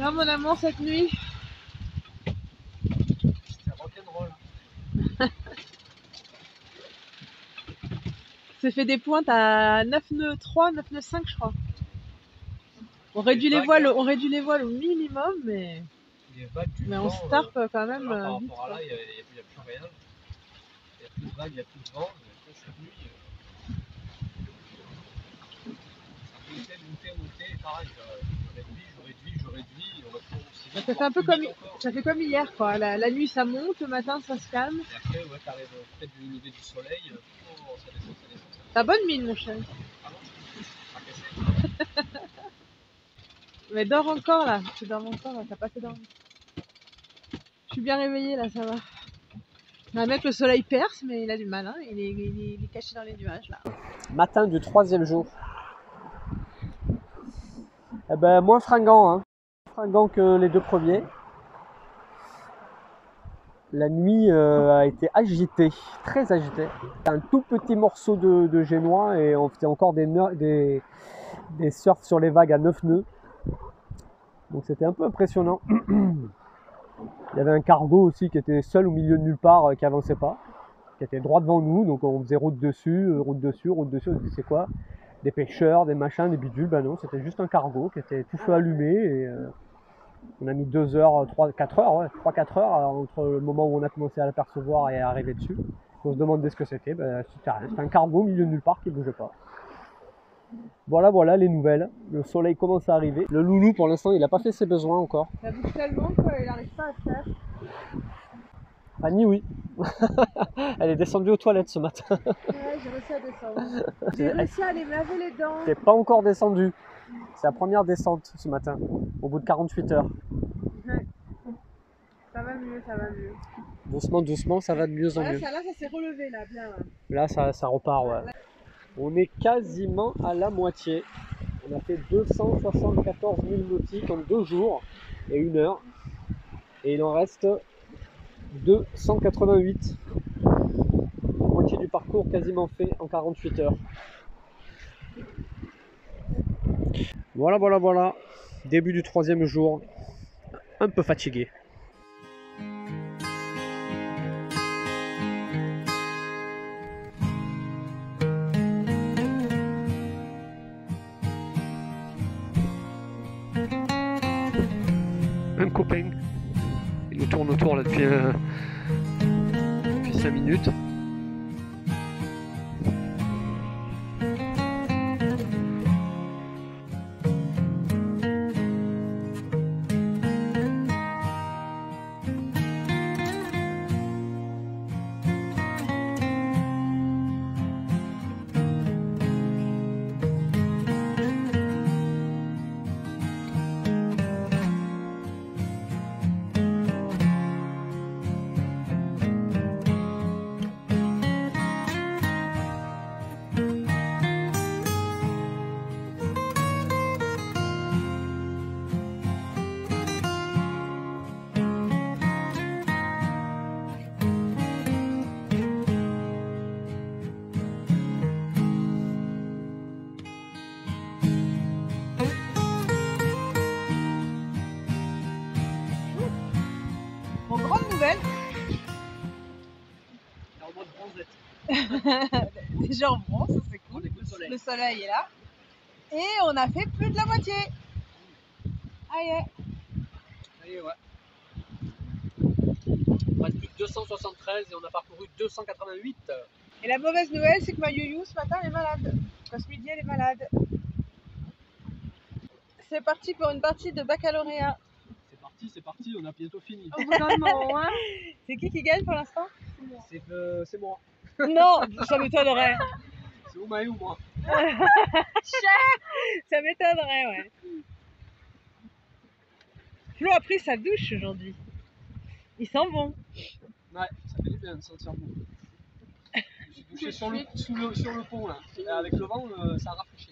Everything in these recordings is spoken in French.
Ah mon amour cette nuit. C'est rock'n'roll. Ça fait des pointes à 9 nœuds 3, 9 nœuds 5 je crois. On réduit les voiles au minimum mais on se tarpe quand même. Par vite, rapport à là, il n'y a plus rien. Il y a plus de vagues, il n'y a plus de vent. Mais cette nuit, monter, pareil. Je réduis. On va toujours ça fait un peu comme hier quoi. La nuit ça monte, le matin ça se calme. Et après, ouais, t'arrives près du lever du soleil. Ça descend. T'as bonne mine mon chéri. Ah non, je suis fracassé. Mais dors encore là. Tu dors encore là, t'as pas fait dormir. Je suis bien réveillée là, ça va. Un mec, le soleil perce, mais il a du mal, hein. Il est caché dans les nuages là. Matin du 3e jour. Eh ben, moins fringant, hein. Fringant que les 2 premiers. La nuit a été agitée, très agitée. Un tout petit morceau de génois et on faisait encore des surfs sur les vagues à 9 nœuds. Donc c'était un peu impressionnant. Il y avait un cargo aussi qui était seul au milieu de nulle part, qui avançait pas, qui était droit devant nous. Donc on faisait route dessus. On se dit c'est quoi? Des pêcheurs, des machins, des bidules. Ben non, c'était juste un cargo qui était tout feu allumé. Et on a mis 2 heures, 3-4 heures, ouais, 3-4 heures entre le moment où on a commencé à l'apercevoir et à arriver dessus. On se demandait ce que c'était. Ben, c'était rien. C'était un cargo au milieu de nulle part qui ne bougeait pas. Voilà les nouvelles. Le soleil commence à arriver. Le loulou, pour l'instant, il n'a pas fait ses besoins encore. Ça bouge tellement qu'il n'arrive pas à faire. Fanny, oui. Elle est descendue aux toilettes ce matin. Ouais, j'ai réussi à descendre. J'ai réussi à aller me laver les dents. T'es pas encore descendu. C'est la première descente ce matin, au bout de 48 heures. Ouais. Ça va mieux. Doucement, ça va de mieux en mieux. Là, ça s'est relevé, là, bien. Là, ça repart, ouais. On est quasiment à la moitié. On a fait 274 000 nautiques en 2 jours et 1 heure. Et il en reste 288. La moitié du parcours quasiment fait en 48 heures. Voilà. Début du 3e jour. Un peu fatigué. Un copain. Il nous tourne autour là depuis 5 minutes. Bon, grande nouvelle. En mode bronzette. Déjà en bronze, ça c'est cool. Le soleil est là. Et on a fait plus de la moitié. Aïe. Ça y est, ouais. Il reste plus de 273 et on a parcouru 288. Et la mauvaise nouvelle, c'est que ma youyou ce matin elle est malade. Ce midi elle est malade. C'est parti pour une partie de baccalauréat. C'est parti, on a bientôt fini. Au bout d'un moment, hein. C'est qui gagne pour l'instant? C'est moi. Non, ça m'étonnerait. C'est Oumae ou moi. Ça m'étonnerait, ouais. Flo a pris sa douche aujourd'hui. Il sent bon. Ouais, ça fait du bien de sentir bon. Je suis douché sur le pont là. Et avec le vent, ça a rafraîchi.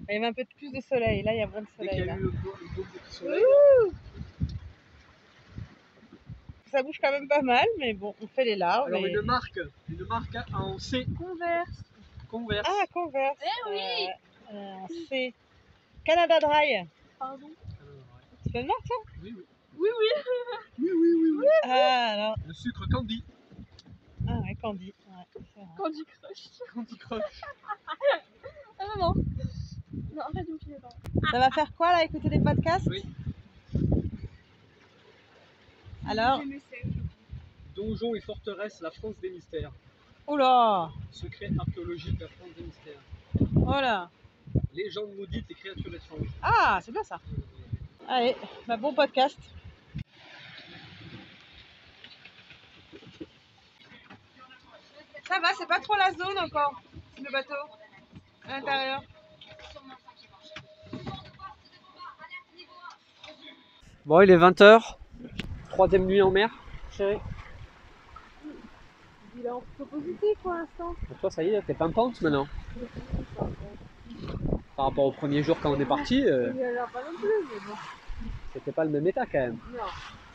Il y avait un peu plus de soleil. Là, il y a moins de Dès soleil. qu'il y a Là. eu le petit soleil. Ça bouge quand même pas mal, mais bon, on fait les larves. Alors une marque en C. Converse. Ah, Converse. Eh oui. En C. Canada Dry. Pardon. Danemark, ça? Oui, oui. Oui, oui. Oui, oui, oui, oui. Ah, alors. Le sucre Candy. Ah, ouais, Candy. Ouais, c'est vrai. Candy Crush. Candy Crush. Ah non, non. Non, arrête de me filer, pardon. Ça va faire quoi, là, écouter des podcasts? Oui. Alors? Donjons et forteresses, la France des mystères. Oula! Secret archéologique, la France des mystères. Oh là! Légendes maudites et créatures étranges. Ah, c'est bien ça. Allez, bah, bon podcast. Ça va, c'est pas trop la zone encore, le bateau, à l'intérieur. Bon, il est 20h. Troisième nuit en mer, chérie. Il est en plutôt positif pour l'instant. Pour toi, ça y est, t'es pimpante maintenant. Par rapport au premier jour quand on est parti, Il a l'air pas non plus, mais bon. c'était pas le même état quand même. Non,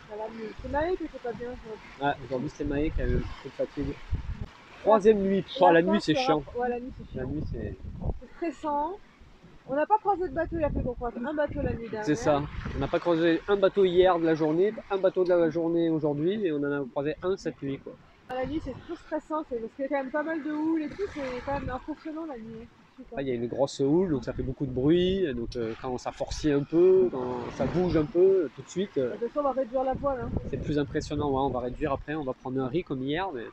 ça va mieux. C'est Maë qui était pas bien aujourd'hui. Ouais, aujourd'hui c'est Maë qui a eu un peu de fatigue. Troisième nuit, oh, la nuit c'est chiant. Ouais, la nuit c'est La chiant. nuit c'est. C'est stressant. On n'a pas croisé de bateau, il a fait qu'on croise un bateau la nuit dernière. C'est ça. On n'a pas croisé un bateau hier de la journée, un bateau de la journée aujourd'hui, et on en a croisé un cette nuit, quoi. La nuit c'est trop stressant, parce qu'il y a quand même pas mal de houle et tout, c'est quand même impressionnant la nuit. Là, il y a une grosse houle, donc ça fait beaucoup de bruit. Donc quand ça forcit un peu, quand ça bouge un peu, tout de suite, De toute façon, on va réduire la voile. Hein. c'est plus impressionnant. Ouais, on va réduire après, on va prendre un riz comme hier, mais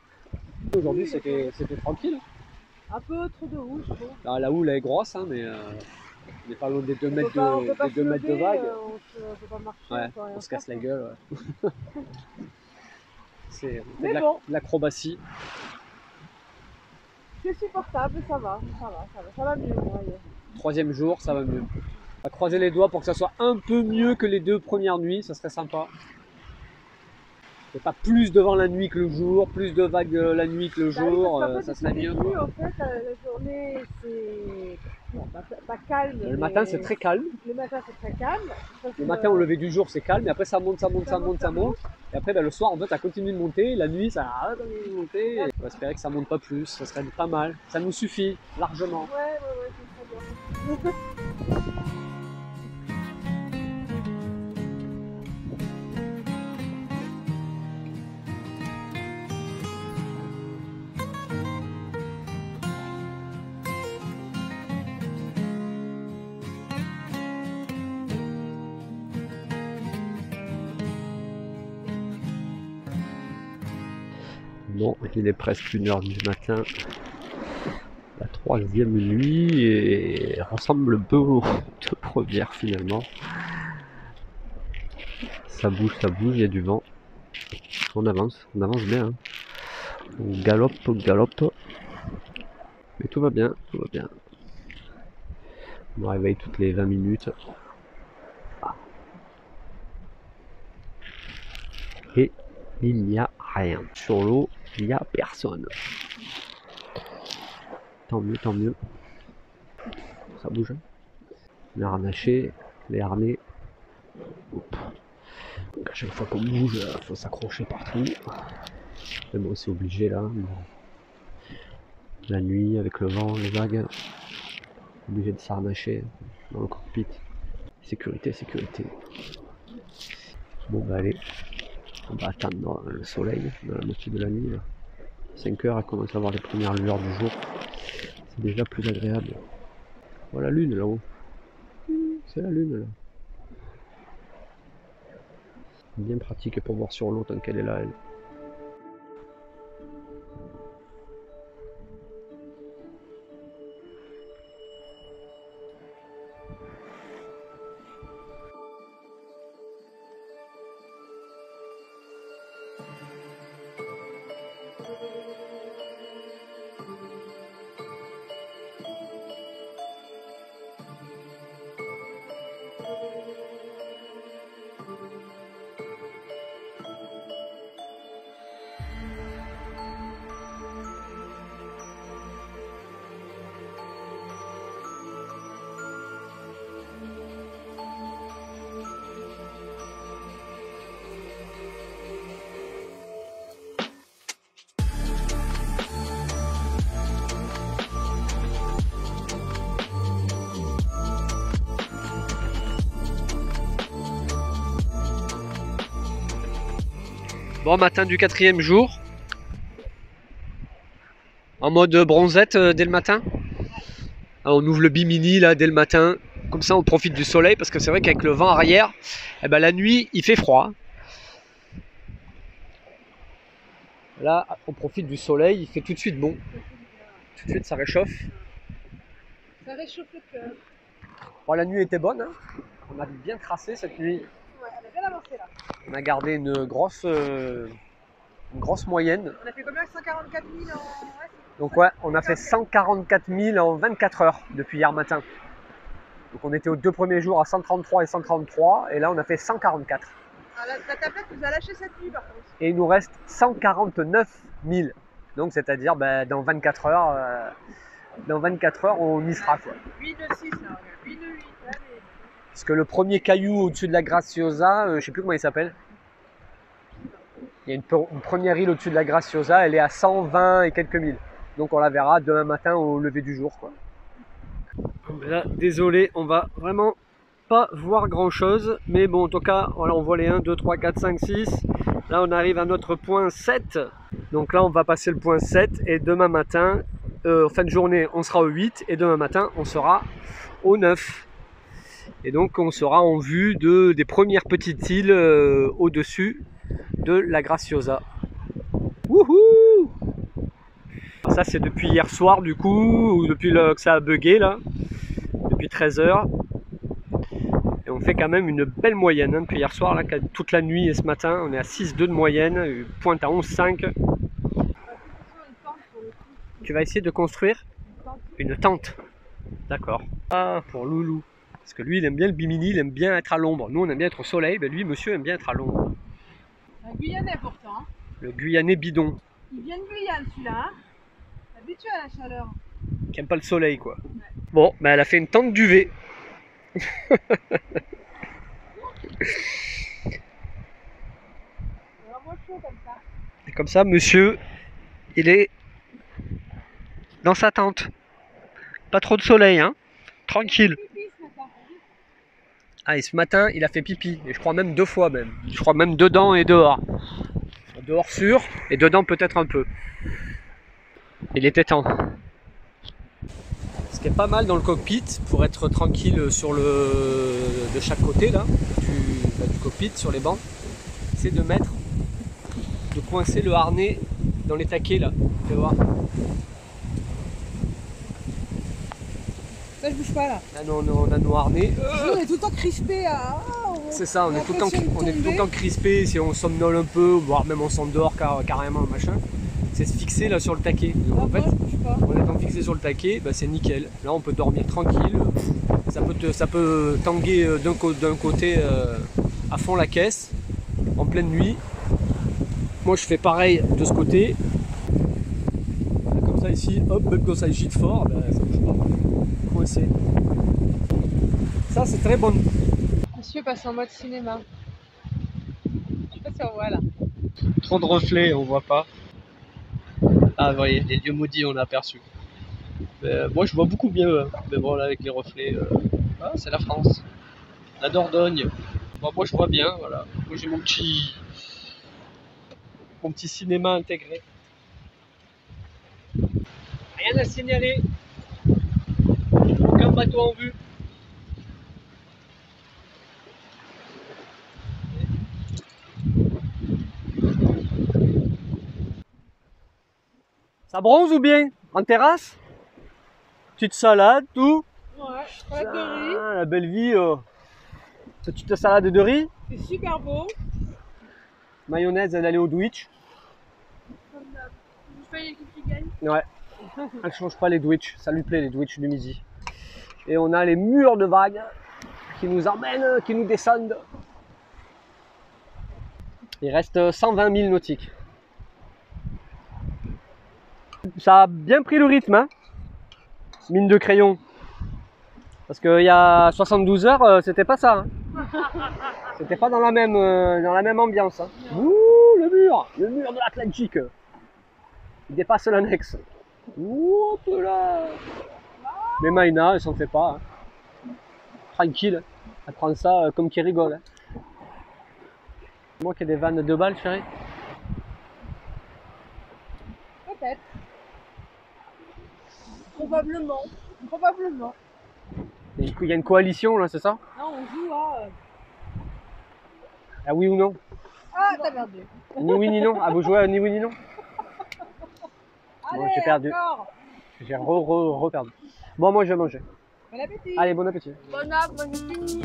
aujourd'hui Oui, c'était tranquille. Un peu trop de houle, je trouve. Alors, la houle elle est grosse, hein, mais on n'est pas loin des 2 mètres On peut pas des 2 mètres de lever, vague. on peut pas marcher. Ouais, peut rien on se casse faire, la quoi. gueule. Ouais. C'est Mais bon. de l'acrobatie. C'est supportable, ça va mieux. Ouais. Troisième jour, ça va mieux. On va croiser les doigts pour que ça soit un peu mieux que les 2 premières nuits, ça serait sympa. Il n'y a pas plus de vent la nuit que le jour, plus de vagues la nuit que le jour, ça serait mieux. Quoi. En fait, la journée, c'est bon, pas calme. Le matin, c'est très calme. Le matin, c'est très calme. Ça, Le matin, au lever du jour, c'est calme, et après, ça monte. Et après, le soir, en fait, ça continue de monter. La nuit, ça arrête de monter. On va espérer que ça monte pas plus, ça serait pas mal. Ça nous suffit, largement. Ouais, c'est très bien. Bon, il est presque 1h du matin. La troisième nuit et ressemble peu aux 2 premières finalement. Ça bouge, il y a du vent. On avance bien. Hein. On galope. Mais tout va bien. On me réveille toutes les 20 minutes. Et il n'y a rien. Sur l'eau, il n'y a personne. Tant mieux. Ça bouge. Les harnachés, les harnais. Hop. Donc à chaque fois qu'on bouge, il faut s'accrocher partout. Mais bon, c'est obligé là. La nuit, avec le vent, les vagues. Obligé de s'harnacher dans le cockpit. Sécurité. Bon bah allez. On va attendre le soleil dans la moitié de la nuit. 5 heures, elle commence à voir les premières lueurs du jour. C'est déjà plus agréable. Voilà la lune là-haut. C'est la lune là. Bien pratique pour voir sur l'eau tant qu'elle est là. Elle. Bon matin du 4e jour. En mode bronzette dès le matin. Alors, on ouvre le bimini là dès le matin. Comme ça on profite du soleil parce que c'est vrai qu'avec le vent arrière, eh ben, la nuit il fait froid. Là on profite du soleil, il fait tout de suite bon. Tout de suite ça réchauffe. Ça réchauffe le cœur. Bon, la nuit était bonne, hein. On a bien tracé cette nuit. Ouais, on a bien avancé là. On a gardé une grosse moyenne. On a fait combien? 144 000 en... Ouais, Donc ouais, on a fait 144 000 en 24 heures depuis hier matin. Donc on était aux 2 premiers jours à 133 et 133 et là on a fait 144. ah, la tablette nous a lâché cette nuit par contre. Et il nous reste 149 000. Donc c'est-à-dire dans 24 heures, on y sera quoi. 8 de 6 là, 8 de 8, allez. Parce que le premier caillou au-dessus de la Graciosa, je sais plus comment il s'appelle. Il y a une première île au-dessus de la Graciosa, elle est à 120 et quelques mille. Donc on la verra demain matin au lever du jour, quoi. Là, désolé, on va vraiment pas voir grand chose. Mais bon, en tout cas, voilà, on voit les 1, 2, 3, 4, 5, 6. Là, on arrive à notre point 7. Donc là, on va passer le point 7. Et demain matin, fin de journée, on sera au 8. Et demain matin, on sera au 9. Et donc on sera en vue des premières petites îles au-dessus de la Graciosa. Wouhou! Ça c'est depuis hier soir du coup, ou depuis que ça a bugué là, depuis 13 h. Et on fait quand même une belle moyenne hein, depuis hier soir, là, toute la nuit et ce matin, on est à 6,2 de moyenne, pointe à 11,5. Tu vas essayer de construire une tente. D'accord. Ah, pour Loulou. Parce que lui, il aime bien le bimini, il aime bien être à l'ombre. Nous, on aime bien être au soleil, ben lui, monsieur, aime bien être à l'ombre. Un Guyanais pourtant. Le Guyanais bidon. Il vient de Guyane celui-là. Hein, habitué à la chaleur. Qui aime pas le soleil, quoi. Ouais. Bon, ben elle a fait une tente duvet. Chaud comme ça. Et comme ça, monsieur, il est dans sa tente. Pas trop de soleil, hein. Tranquille. Ah, et ce matin, il a fait pipi. Et je crois même 2 fois même. Je crois même dedans et dehors. Dehors sûr, et dedans peut-être un peu. Il était temps. Ce qui est pas mal dans le cockpit, pour être tranquille de chaque côté là, du cockpit, sur les bancs, c'est de coincer le harnais dans les taquets là. Tu vas voir. Ça je bouge pas là. Là non, on a nos harnais. On est tout le temps crispé à... C'est ça, on est tout le temps crispé, si on somnole un peu, voire même on s'endort carrément machin. C'est se fixer là sur le taquet. Donc, en fait, en étant fixé sur le taquet, bah, c'est nickel. Là on peut dormir tranquille. Ça peut tanguer d'un côté à fond la caisse, en pleine nuit. Moi je fais pareil de ce côté. Comme ça ici, hop, même quand ça gîte fort, bah, ça bouge pas. Coincé. Ça c'est très bon. Monsieur passe en mode cinéma. Je sais pas si on voit là. Trop de reflets, on voit pas. Ah vous voyez, les lieux maudits on a aperçu. Moi je vois beaucoup mieux, mais bon là avec les reflets, ah, c'est la France. La Dordogne. Bon, moi je vois bien, voilà. Moi j'ai mon petit cinéma intégré. Rien à signaler. Aucun bateau en vue. Ça bronze ou bien? En terrasse? Petite salade, tout? Ouais, salade de riz. Ah, la belle vie. Petite salade de riz. C'est super beau. Mayonnaise, elle allait au Dwitch. Comme d'hab. Je fais l'équipe qui gagne. Ouais. Elle change pas les Dwitch. Ça lui plaît les Dwitch du midi. Et on a les murs de vagues qui nous emmènent, qui nous descendent. Il reste 120 000 nautiques. Ça a bien pris le rythme, hein, mine de crayon. Parce qu'il y a 72 heures, c'était pas ça. Hein. C'était pas dans la même ambiance. Hein. Ouh, le mur de l'Atlantique. Il dépasse l'annexe. Ouh, hop là. Mais Maïna, elle s'en fait pas. Hein. Tranquille. Elle prend ça comme qui rigole. Hein. Moi qui ai des vannes de balles, chérie. Probablement. Probablement. Il y a une coalition là, c'est ça? Non, on joue à. Ah oui ou non? Ah, t'as perdu. Ni oui ni non. Ah, vous jouez à ni oui ni non? Allez, Bon, j'ai perdu. encore. J'ai re-perdu. Bon, moi je vais manger. Bon appétit. Allez, bon appétit. Bon app, moi j'ai fini.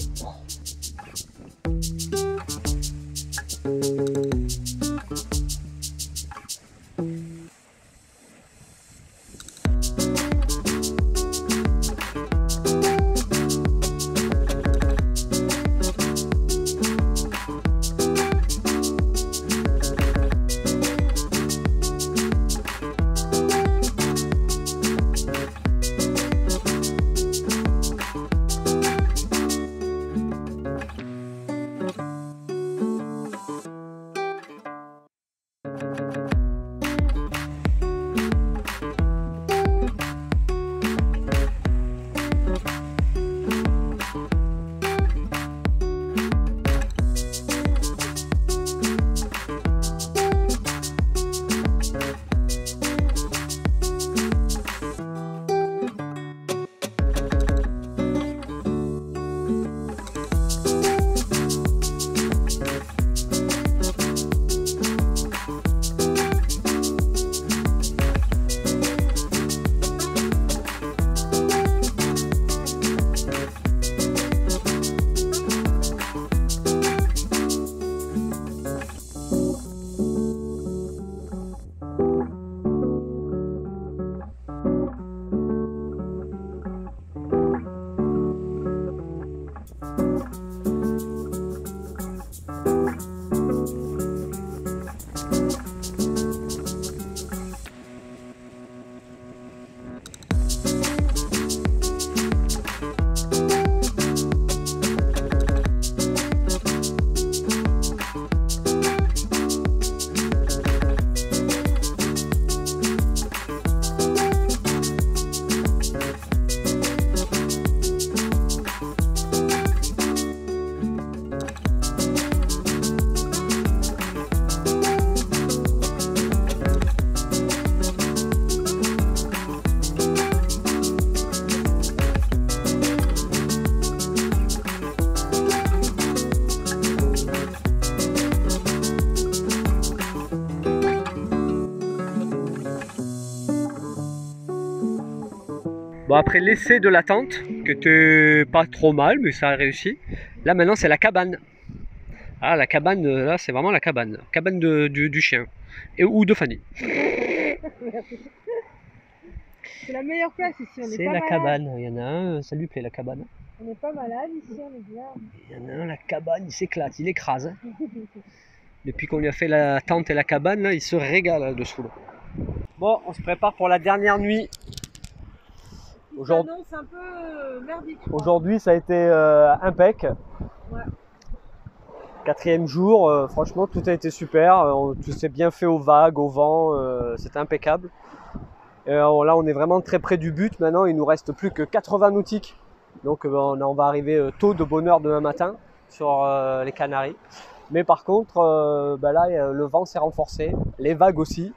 Bon, après l'essai de la tente, qui était pas trop mal, mais ça a réussi. Là maintenant c'est la cabane. Ah, la cabane, là c'est vraiment la cabane. Cabane du chien. Ou de Fanny. C'est la meilleure place ici, on est C'est pas la malade. cabane. Il y en a un, ça lui plaît la cabane. On n'est pas malade ici, on est bien. Il y en a un, la cabane, il s'éclate, il écrase. Hein. Depuis qu'on lui a fait la tente et la cabane, là, il se régale là-dessous. Là. Bon, on se prépare pour la dernière nuit. Aujourd'hui, c'est un peu merdique. Aujourd'hui, ça a été impec. Ouais. 4e jour, franchement, tout a été super. Tout s'est bien fait aux vagues, au vent. C'était impeccable. Là, on est vraiment très près du but. Maintenant, il nous reste plus que 80 nautiques. Donc, on va arriver tôt de bonne heure demain matin sur les Canaries. Mais par contre, là, le vent s'est renforcé, les vagues aussi.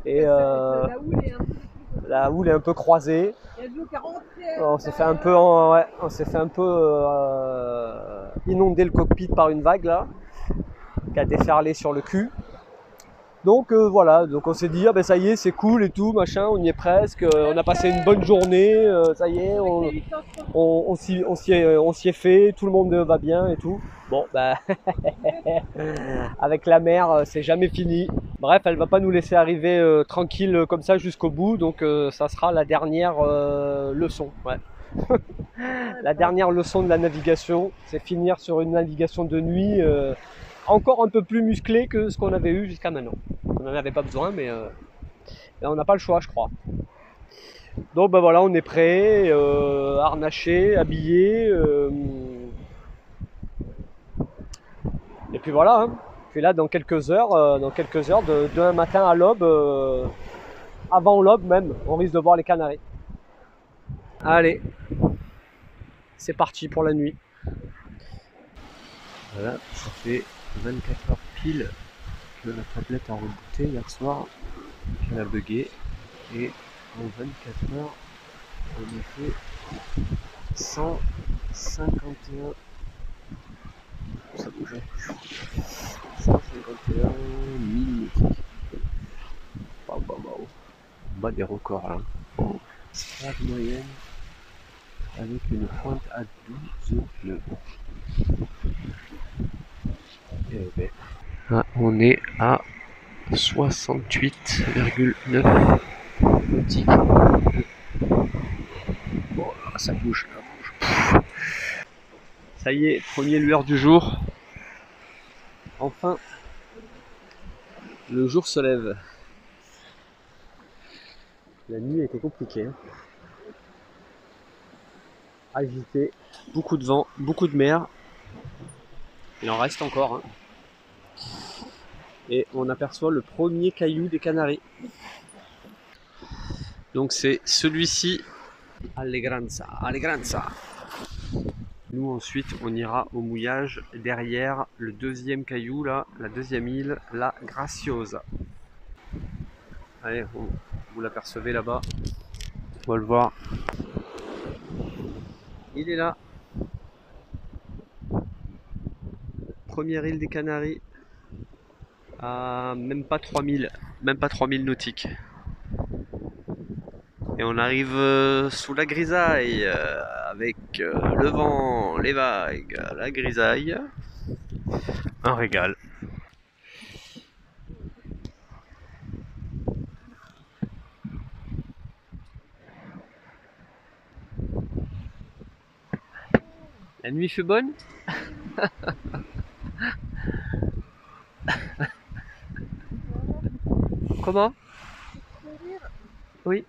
Et la houle est un peu croisée. Il y a de l'eau qui est rentrée. On s'est fait un peu, inonder le cockpit par une vague là, qui a déferlé sur le cul. Donc voilà, donc on s'est dit ah ben ça y est, c'est cool et tout, machin, on y est presque, on a passé une bonne journée, ça y est, on s'y est fait, tout le monde va bien et tout. Bon bah avec la mer, c'est jamais fini. Bref, elle va pas nous laisser arriver tranquille comme ça jusqu'au bout, donc ça sera la dernière leçon. Ouais. La dernière leçon de la navigation, c'est finir sur une navigation de nuit encore un peu plus musclée que ce qu'on avait eu jusqu'à maintenant. On n'en avait pas besoin, mais on n'a pas le choix, je crois. Donc ben voilà, on est prêt, harnaché, habillé. Et puis voilà. Hein. Puis là, dans quelques heures, demain matin à l'aube, avant l'aube même, on risque de voir les Canaries. Allez, c'est parti pour la nuit. Voilà, ça fait 24 heures pile que la tablette a rebooté hier soir, qu'elle a bugué, et en 24 heures, On a fait 151. Ça bouge. 151 000 nautiques. On bat des records là. Strade moyenne avec une pointe à 12 nœuds. Et ben, là, on est à 68,9 nautiques. Bon, ça bouge, ça bouge. Ça y est, premier lueur du jour. Enfin, le jour se lève. La nuit a été compliquée. Hein. Agité, beaucoup de vent, beaucoup de mer. Il en reste encore. Hein. Et on aperçoit le premier caillou des Canaries. Donc c'est celui-ci, Alegranza. Nous ensuite on ira au mouillage derrière le deuxième caillou là, la deuxième île, la Graciosa. Allez, vous l'apercevez là-bas, on va le voir. Il est là. Première île des Canaries à même pas 3000 nautiques. Et on arrive sous la grisaille avec le vent, les vagues, la grisaille. Un régal. La nuit fait bonne. Comment? Oui.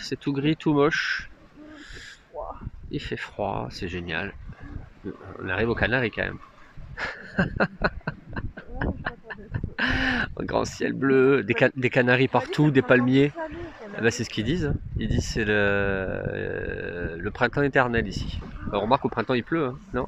C'est tout gris, tout moche. Il fait froid, c'est génial. On arrive aux Canaries quand même. Un grand ciel bleu, des canaris partout, des palmiers. Ah bah c'est ce qu'ils disent. Ils disent c'est le printemps éternel ici. On remarque au printemps il pleut, hein, non?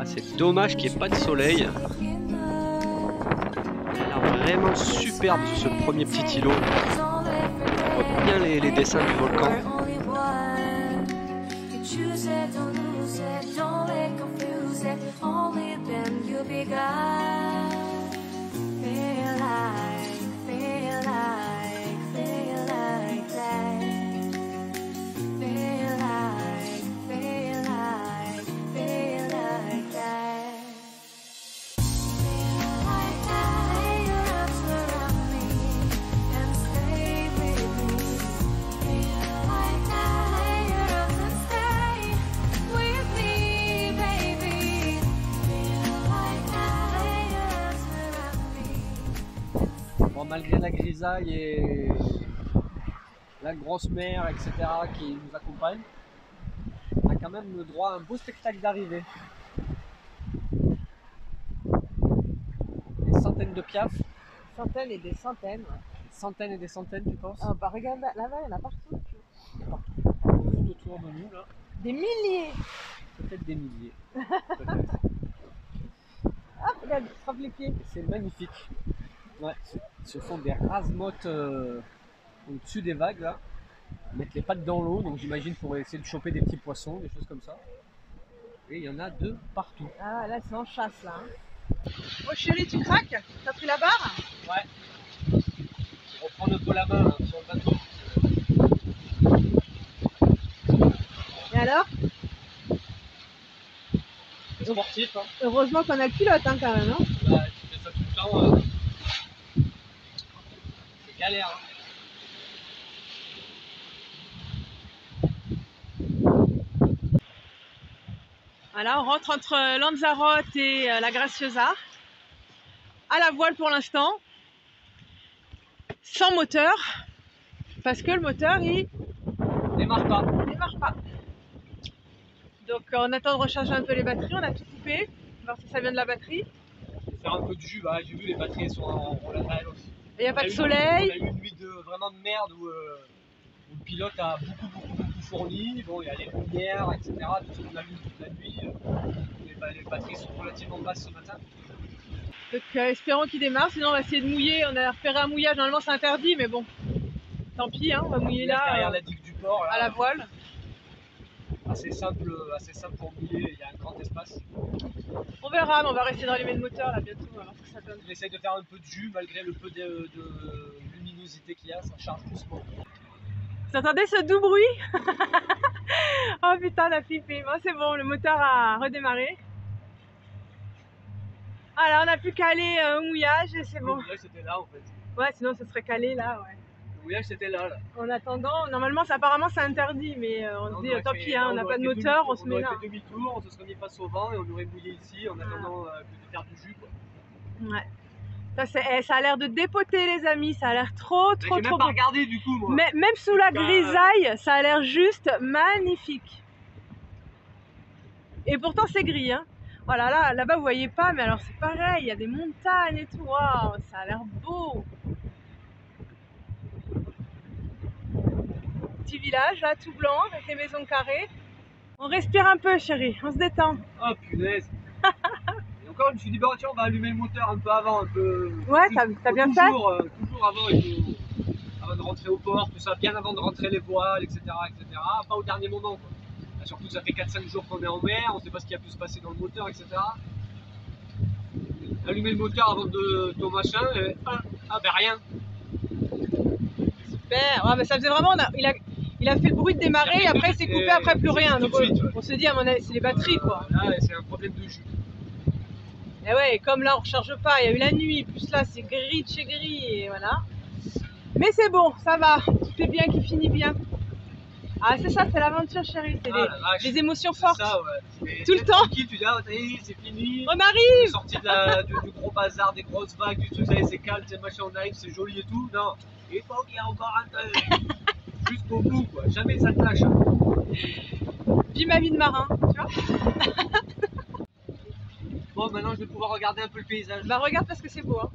C'est dommage qu'il n'y ait pas de soleil. Il a l'air vraiment superbe ce premier petit îlot. On voit bien les dessins du volcan. Bon, malgré la grisaille et la grosse mer, etc. qui nous accompagne, on a quand même le droit à un beau spectacle d'arrivée. Des centaines de piafs. Centaines et des centaines. Des centaines et des centaines, tu penses? Ah, bah regarde là-bas, il y en a partout. Tout autour de nous là. Des milliers. Peut-être des milliers. Peut-être. Ah, regarde, il frappe les pieds. C'est magnifique. Ouais, ce sont des rase-mottes au-dessus des vagues là. Ils mettent les pattes dans l'eau, donc j'imagine pour essayer de choper des petits poissons, des choses comme ça. Et il y en a de partout. Ah là c'est en chasse là. Hein. Oh chérie, tu craques? T'as pris la barre? Ouais. Je vais reprendre un peu la main là, sur le bateau. Et alors? C'est sportif hein. Heureusement qu'on a le pilote hein, quand même. Hein. Bah, tu fais ça tout le temps. C'est galère. Hein. Voilà, on rentre entre Lanzarote et la Graciosa. À la voile pour l'instant. sans moteur, parce que le moteur il Démarre pas. démarre pas. Donc on attend de recharger un peu les batteries, on a tout coupé, voir si ça vient de la batterie. Faire un peu de jus, bah, j'ai vu les batteries sont en laval aussi. Il n'y a pas de On soleil. a eu une nuit vraiment de merde où le pilote a beaucoup fourni. Bon, il y a les lumières, etc. Tout ce qu'on a vu toute la nuit. Les batteries sont relativement basses ce matin. Donc espérons qu'il démarre, sinon on va essayer de mouiller. On a repéré un mouillage, normalement c'est interdit, mais bon, tant pis, hein, on va mouiller là, Derrière la digue du port, là, à la voile. assez simple pour mouiller, il y a un grand espace. On verra, mais on va rester de rallumer le moteur là bientôt, on va voir ce que ça donne. Il essaye de faire un peu de jus malgré le peu de luminosité qu'il y a, ça charge doucement. Vous entendez ce doux bruit? Oh putain, on a flippé. Bon, c'est bon, le moteur a redémarré. Voilà, on a plus qu'à aller au mouillage et c'est Le bon. mouillage c'était là en fait. Ouais, sinon ça serait calé là, ouais. Le mouillage c'était là. En attendant, normalement, apparemment c'est interdit, mais on se dit tant pis, hein, on n'a pas de moteur, on se met là. On aurait fait demi-tour, on se serait mis face au vent et on aurait mouillé ici en attendant de faire du jus, quoi. Ouais. Ça a l'air de dépoter les amis, ça a l'air trop J'ai beau. même pas regardé du coup moi. Mais, même sous la grisaille, ça a l'air juste magnifique. Et pourtant c'est gris, hein. Voilà, là-bas vous voyez pas, mais alors c'est pareil, il y a des montagnes et tout, waouh, ça a l'air beau. Petit village là, tout blanc, avec les maisons carrées. On respire un peu chérie, on se détend. Oh punaise. Et encore je me suis dit, bah tiens, on va allumer le moteur un peu avant, un peu... Ouais, t'as bien fait. Toujours avant, avant de rentrer au port, tout ça, bien avant de rentrer les voiles, etc. Pas au dernier moment, quoi. Là, surtout, ça fait 4-5 jours qu'on est en mer, on sait pas ce qui a pu se passer dans le moteur, etc. Allumer le moteur avant de ton machin, et ben rien. Super, ouais, mais ça faisait vraiment... Il a fait le bruit de démarrer et après il s'est coupé, après plus rien. Donc on se dit, à mon avis, c'est les batteries, quoi. Là, c'est un problème de jus. Et ouais, comme là on recharge pas, il y a eu la nuit, plus là c'est gris de chez gris, et voilà. Mais c'est bon, ça va, tout est bien qui finit bien. Ah c'est ça, c'est l'aventure chérie, c'est les émotions fortes. Ça, ouais. Tout le temps. Tu dis, ah, c'est fini. On arrive. On est sorti du gros bazar, des grosses vagues, du truc, c'est calme, c'est machin, on arrive, c'est joli et tout. Non, il faut qu'il y ait encore un peu. Jusqu'au bout, quoi. Jamais ça te lâche. Vis ma vie de marin, tu vois. Bon, maintenant je vais pouvoir regarder un peu le paysage. Bah regarde parce que c'est beau, hein.